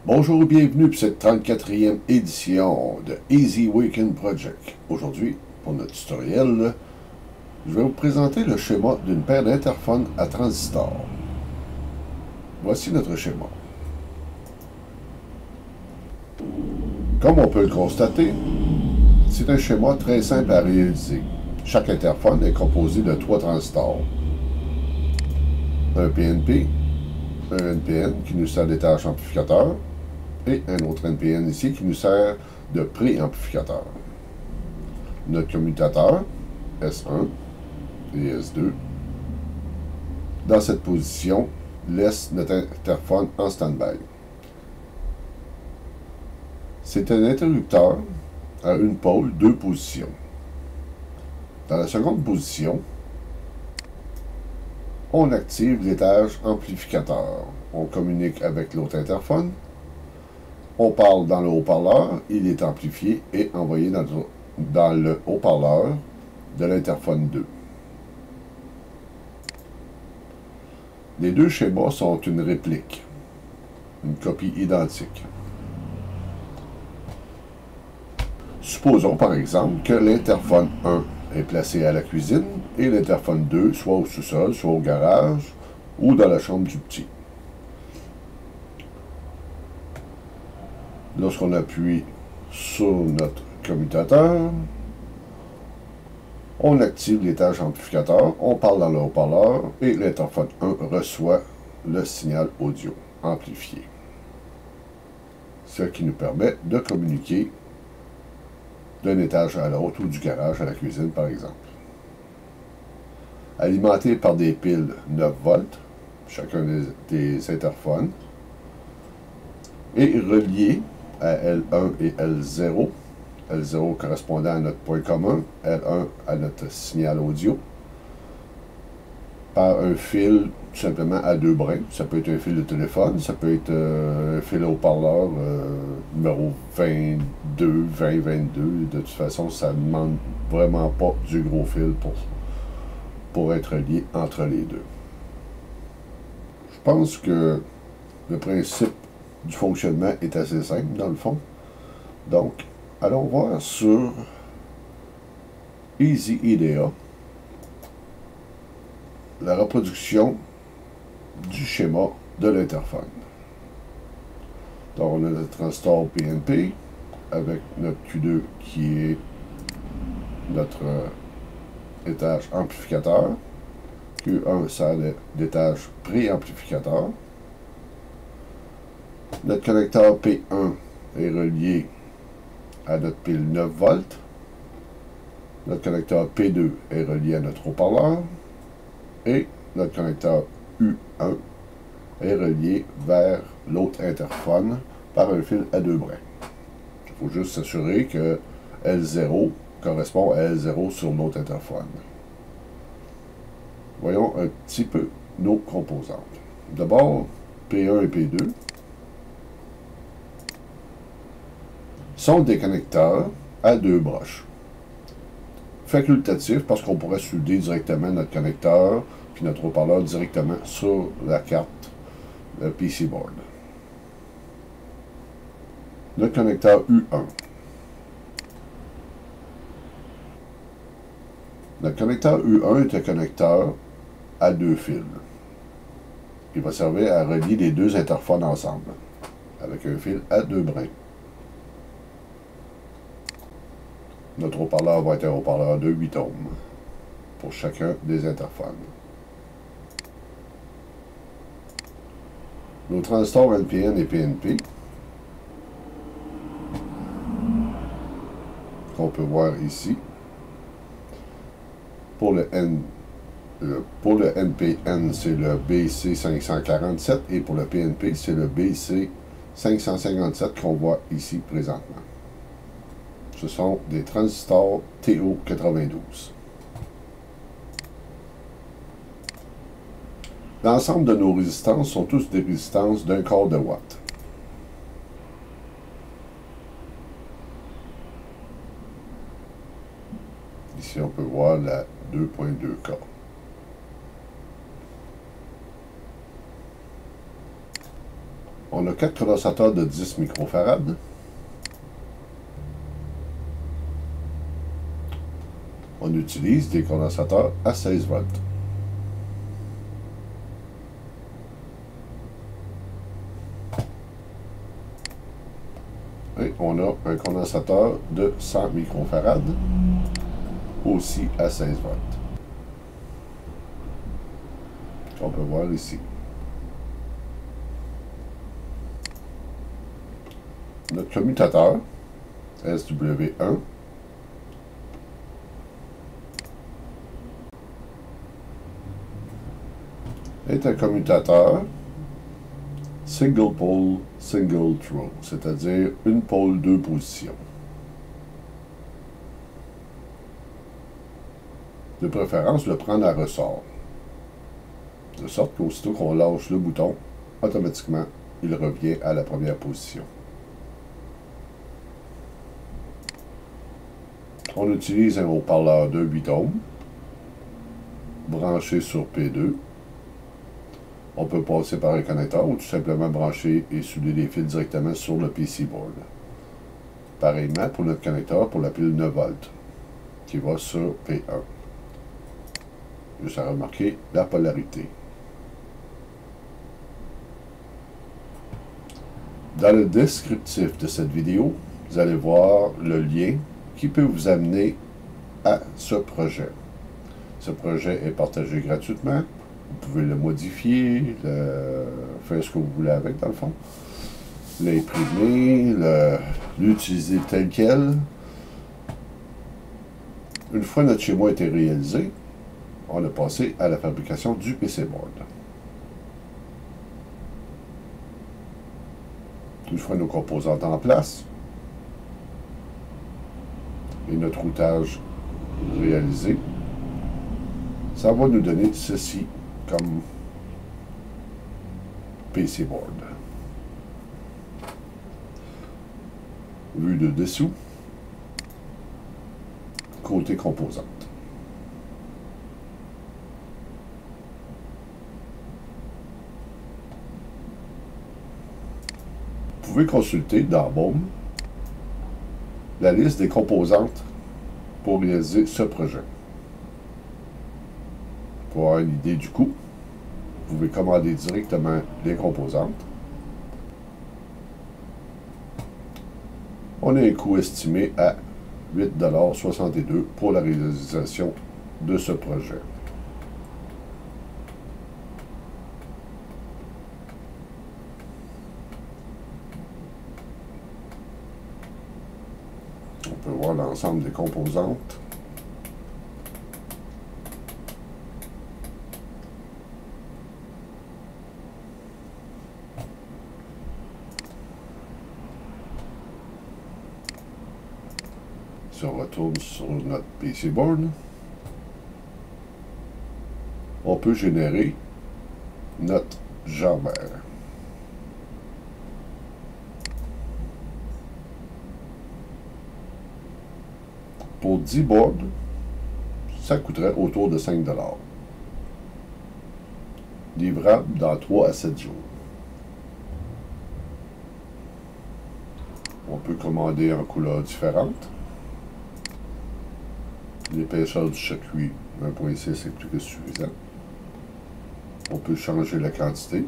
Bonjour et bienvenue pour cette 34e édition de Easy Weekend Project. Aujourd'hui, pour notre tutoriel, je vais vous présenter le schéma d'une paire d'interphones à transistor. Voici notre schéma. Comme on peut le constater, c'est un schéma très simple à réaliser. Chaque interphone est composé de 3 transistors. Un PNP, un NPN qui nous sert des tâches amplificateurs, et un autre NPN ici qui nous sert de préamplificateur. Notre commutateur, S1 et S2, dans cette position, laisse notre interphone en stand-by. C'est un interrupteur à une pôle, 2 positions. Dans la seconde position, on active l'étage amplificateur. On communique avec l'autre interphone. On parle dans le haut-parleur, il est amplifié et envoyé dans le haut-parleur de l'interphone 2. Les deux schémas sont une réplique, une copie identique. Supposons par exemple que l'interphone 1 est placé à la cuisine et l'interphone 2 soit au sous-sol, soit au garage ou dans la chambre du petit. Lorsqu'on appuie sur notre commutateur, on active l'étage amplificateur, on parle dans le haut-parleur et l'interphone 1 reçoit le signal audio amplifié. Ce qui nous permet de communiquer d'un étage à l'autre ou du garage à la cuisine par exemple. Alimenté par des piles 9 volts, chacun des interphones, et relié à L1 et L0, L0 correspondant à notre point commun, L1 à notre signal audio, par un fil tout simplement à 2 brins. Ça peut être un fil de téléphone, ça peut être un fil haut-parleur numéro 22, 20, 22. De toute façon, ça ne demande vraiment pas du gros fil pour être lié entre les deux. Je pense que le principe du fonctionnement est assez simple dans le fond. Donc, allons voir sur Easy IDEA la reproduction du schéma de l'interphone. Donc, on a notre transistor PNP avec notre Q2 qui est notre étage amplificateur. Q1 sert d'étage préamplificateur. Notre connecteur P1 est relié à notre pile 9 volts. Notre connecteur P2 est relié à notre haut-parleur. Et notre connecteur U1 est relié vers l'autre interphone par un fil à 2 brins. Il faut juste s'assurer que L0 correspond à L0 sur notre interphone. Voyons un petit peu nos composantes. D'abord, P1 et P2 sont des connecteurs à 2 broches. Facultatif parce qu'on pourrait souder directement notre connecteur puis notre haut-parleur directement sur la carte PC board. Le connecteur U1. Notre connecteur U1 est un connecteur à 2 fils. Il va servir à relier les deux interphones ensemble avec un fil à 2 brins. Notre haut-parleur va être un haut-parleur de 8 ohms pour chacun des interphones. Nos transistors NPN et PNP, qu'on peut voir ici. Pour le NPN, c'est le BC547 et pour le PNP, c'est le BC557 qu'on voit ici présentement. Ce sont des transistors TO92. L'ensemble de nos résistances sont tous des résistances d'un quart de watt. Ici, on peut voir la 2.2K. On a 4 condensateurs de 10 microfarads. On utilise des condensateurs à 16 volts. Et on a un condensateur de 100 microfarads, aussi à 16 volts. On peut voir ici. Notre commutateur SW1 est un commutateur single pole, single throw, c'est-à-dire une pôle, deux positions. De préférence, le prendre à ressort. De sorte qu'aussitôt qu'on lâche le bouton, automatiquement, il revient à la première position. On utilise un haut-parleur de 8 ohms, branché sur P2. On peut passer par un connecteur ou tout simplement brancher et souder les fils directement sur le PC board. Pareillement pour notre connecteur pour la pile 9 volts, qui va sur P1. Juste à remarquer la polarité. Dans le descriptif de cette vidéo, vous allez voir le lien qui peut vous amener à ce projet. Ce projet est partagé gratuitement. Vous pouvez le modifier, faire ce que vous voulez avec, dans le fond. L'imprimer, l'utiliser tel quel. Une fois notre schéma a été réalisé, on a passé à la fabrication du PC board. Une fois nos composantes en place et notre routage réalisé, ça va nous donner ceci comme PC board. Vue de dessous, côté composante. Vous pouvez consulter dans BOM la liste des composantes pour réaliser ce projet. Pour avoir une idée du coût, vous pouvez commander directement les composantes. On a un coût estimé à 8,62 $ pour la réalisation de ce projet. On peut voir l'ensemble des composantes. Si on retourne sur notre PC board, on peut générer notre gerbère. Pour 10 boards, ça coûterait autour de 5 $. Livrable dans 3 à 7 jours. On peut commander en couleurs différentes. L'épaisseur du circuit 1.6 est plus que suffisant. On peut changer la quantité.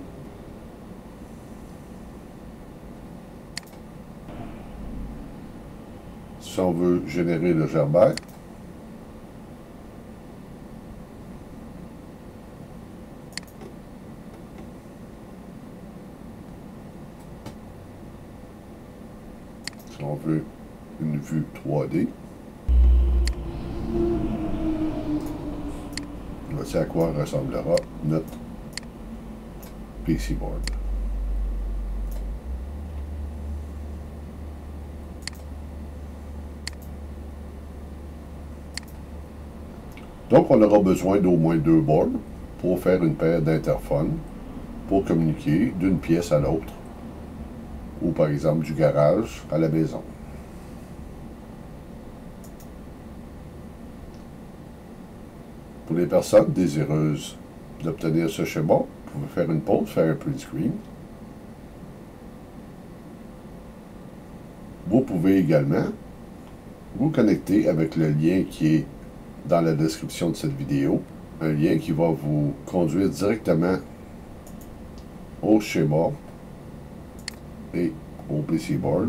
Si on veut générer le gerbère, si on veut une vue 3D, voici à quoi ressemblera notre PC board. Donc, on aura besoin d'au moins 2 boards pour faire une paire d'interphones pour communiquer d'une pièce à l'autre, ou par exemple du garage à la maison. Pour les personnes désireuses d'obtenir ce schéma, vous pouvez faire une pause, faire un print screen. pouvez également vous connecter avec le lien qui est dans la description de cette vidéo. Un lien qui va vous conduire directement au schéma et au PC Board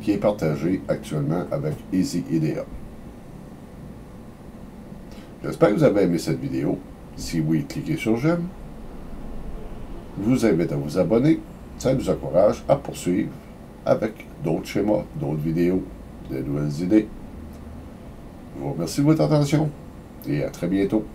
qui est partagé actuellement avec EasyIDEA. J'espère que vous avez aimé cette vidéo. Si oui, cliquez sur j'aime. Je vous invite à vous abonner. Ça nous encourage à poursuivre avec d'autres schémas, d'autres vidéos, de nouvelles idées. Je vous remercie de votre attention et à très bientôt.